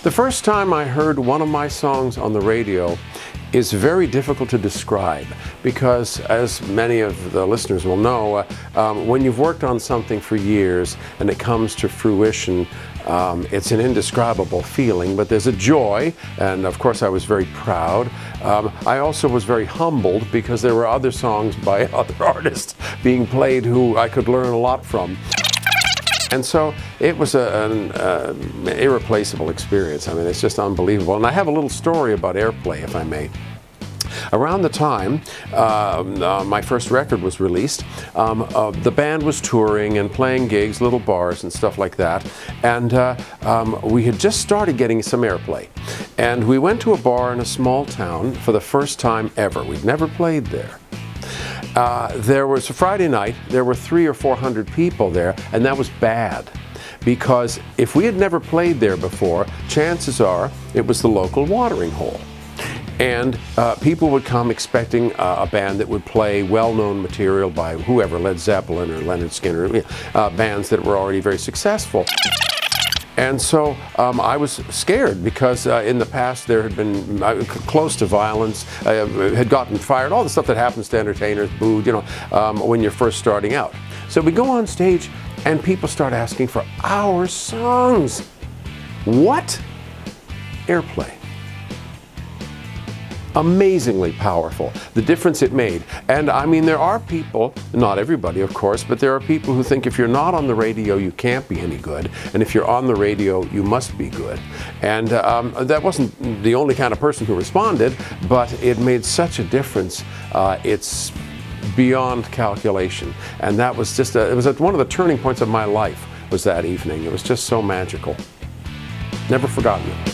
The first time I heard one of my songs on the radio is very difficult to describe because, as many of the listeners will know, when you've worked on something for years and it comes to fruition, it's an indescribable feeling, but there's a joy, and of course I was very proud. I also was very humbled because there were other songs by other artists being played who I could learn a lot from. And so it was an irreplaceable experience. I mean, it's just unbelievable. And I have a little story about airplay, if I may. Around the time my first record was released, the band was touring and playing gigs, little bars and stuff like that. And we had just started getting some airplay. And we went to a bar in a small town for the first time ever. We'd never played there. There was a Friday night, there were 300 or 400 people there, and that was bad. Because if we had never played there before, chances are it was the local watering hole. And people would come expecting a band that would play well-known material by whoever, Led Zeppelin or Leonard Skinner, bands that were already very successful. And so I was scared because in the past there had been close to violence, had gotten fired, all the stuff that happens to entertainers, booed, when you're first starting out. So we go on stage and people start asking for our songs. What? Airplay. Amazingly powerful, the difference it made. And I mean, there are people, not everybody of course, but there are people who think if you're not on the radio you can't be any good, and if you're on the radio you must be good. And that wasn't the only kind of person who responded, but it made such a difference. It's beyond calculation, and that was just it was one of the turning points of my life was that evening. It was just so magical. Never forgotten it.